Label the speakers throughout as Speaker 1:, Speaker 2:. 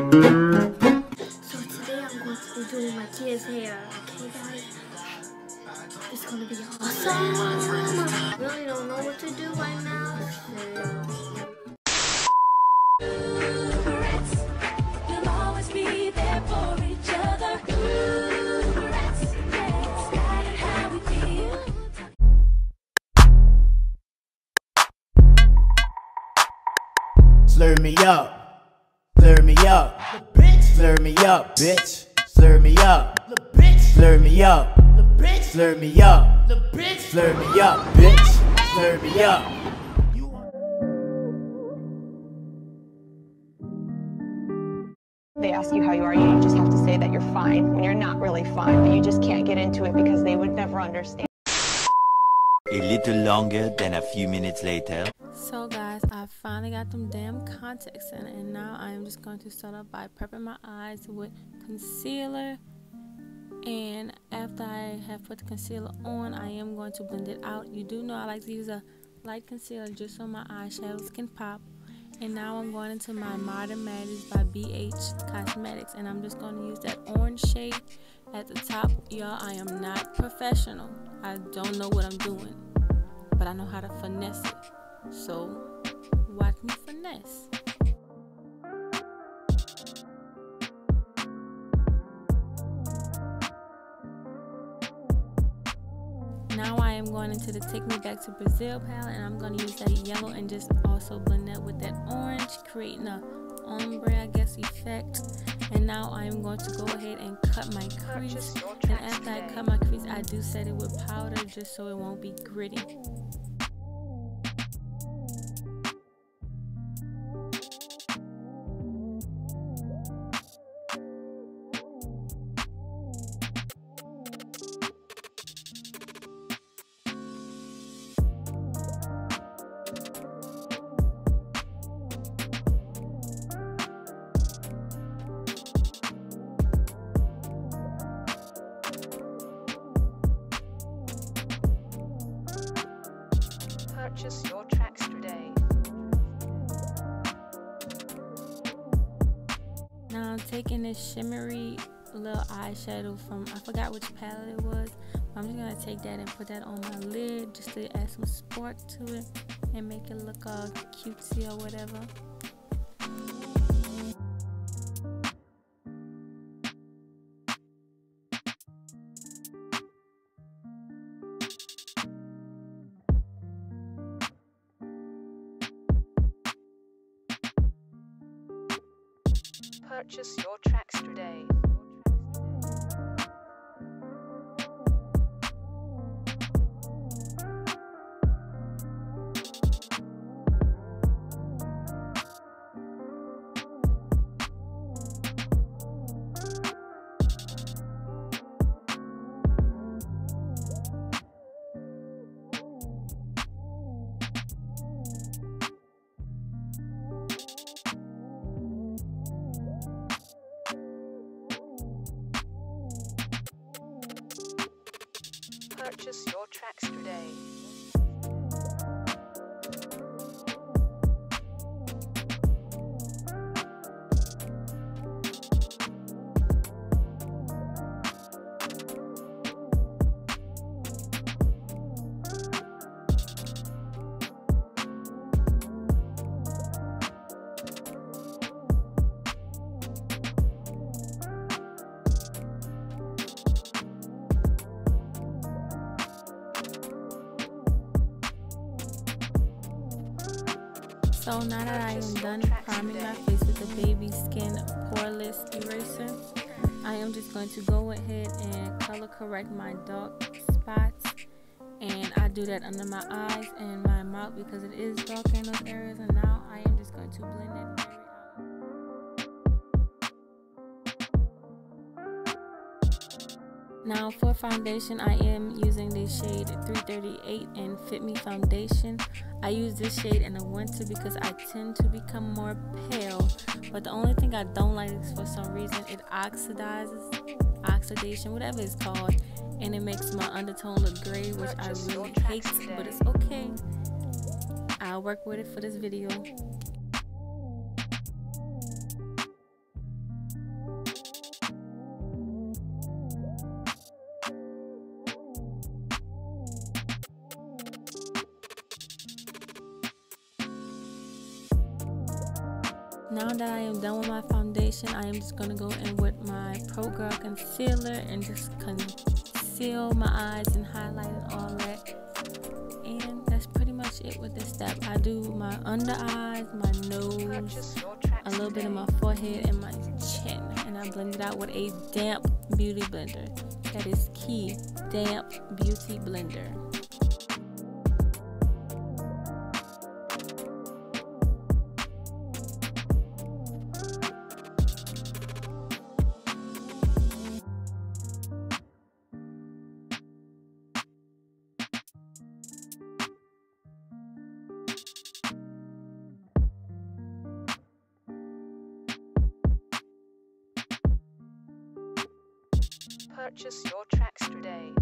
Speaker 1: So today I'm going to be doing my kid's hair. Okay, guys? It's going to be awesome. I really don't know what to do right now.
Speaker 2: You'll always be there for each other. BRATZ, yeah, how we feel.
Speaker 3: Slur me up, slur me up, slur me up, bitch. Slur me up, slur me up, slur me up, slur me up, bitch. Slur me up.
Speaker 4: They ask you how you are, you just have to say that you're fine when you're not really fine, but you just can't get into it because they would never understand.
Speaker 5: A little longer than a few minutes later.
Speaker 6: So guys, I finally got them damn contacts in, and now I am just going to start off by prepping my eyes with concealer. And after I have put the concealer on, I am going to blend it out. You do know I like to use a light concealer just so my eyeshadows can pop. And now I'm going into my Modern Maddies by BH Cosmetics, and I'm just going to use that orange shade at the top. Y'all, I am not professional. I don't know what I'm doing, but I know how to finesse it. So watch me finesse. Now I am going into the Take Me Back to Brazil palette, and I'm going to use that yellow and just also blend that with that orange, creating a ombre, I guess, effect. And now I am going to go ahead and cut my crease. And after I cut my crease, I do set it with powder just so it won't be gritty.
Speaker 4: Purchase your tracks today.
Speaker 6: Now I'm taking this shimmery little eyeshadow from, I forgot which palette it was, but I'm just going to take that and put that on my lid just to add some spark to it and make it look all cutesy or whatever.
Speaker 4: Purchase your tracks today. Purchase your tracks today.
Speaker 6: So now that I am done priming my face with the Baby Skin Poreless Eraser, I am just going to go ahead and color correct my dark spots. And I do that under my eyes and my mouth because it is dark in those areas. And now I am just going to blend it very out. Now for foundation, I am using the shade 338 in Fit Me Foundation. I use this shade in the winter because I tend to become more pale, but the only thing I don't like is for some reason it oxidation, whatever it's called, and it makes my undertone look gray, which I really hate, but it's okay. I'll work with it for this video. Now that I am done with my foundation, I am just going to go in with my Pro Girl concealer and just conceal my eyes and highlight and all that. And that's pretty much it with this step. I do my under eyes, my nose, a little bit of my forehead and my chin, and I blend it out with a damp beauty blender. That is key, damp beauty blender.
Speaker 4: Purchase your tracks today.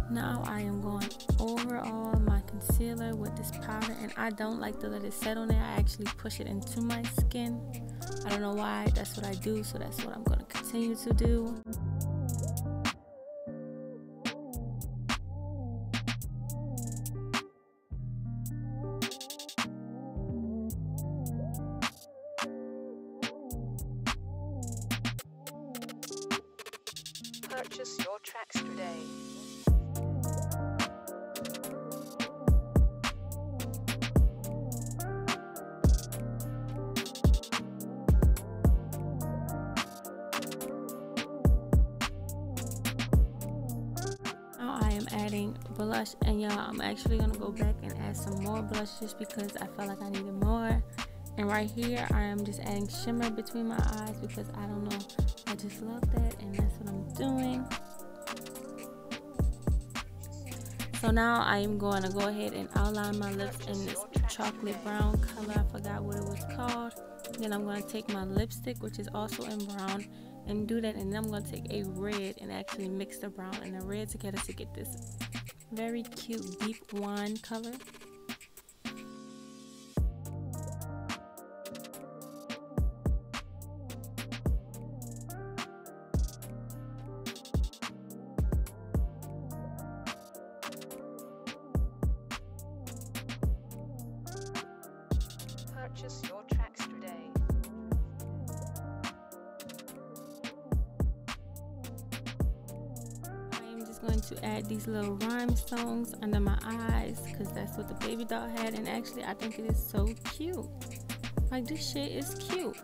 Speaker 6: Now I am going over all my concealer with this powder, and I don't like to let it set on there. I actually push it into my skin. I don't know why, that's what I do, so that's what I'm going to continue to do.
Speaker 4: Purchase your tracks today.
Speaker 6: Now I am adding blush, and y'all, I'm actually going to go back and add some more blush just because I felt like I needed more. And right here I am just adding shimmer between my eyes because I don't know, I just love that, and that's what I'm doing. So now I am going to go ahead and outline my lips in this chocolate brown color. I forgot what it was called. Then I'm going to take my lipstick, which is also in brown, and do that, and then I'm going to take a red and actually mix the brown and the red together to get this very cute deep wine color.
Speaker 4: Purchase your tracks today.
Speaker 6: I am just going to add these little rhinestones under my eyes because that's what the baby doll had, and actually I think it is so cute. Like, this shit is cute.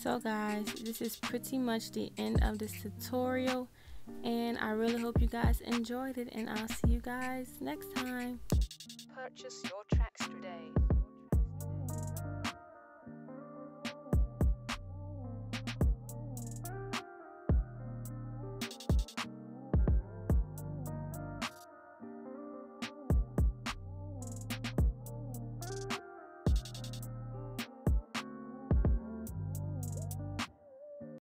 Speaker 6: So guys, this is pretty much the end of this tutorial, and I really hope you guys enjoyed it, and I'll see you guys next time.
Speaker 4: Purchase your tracks today.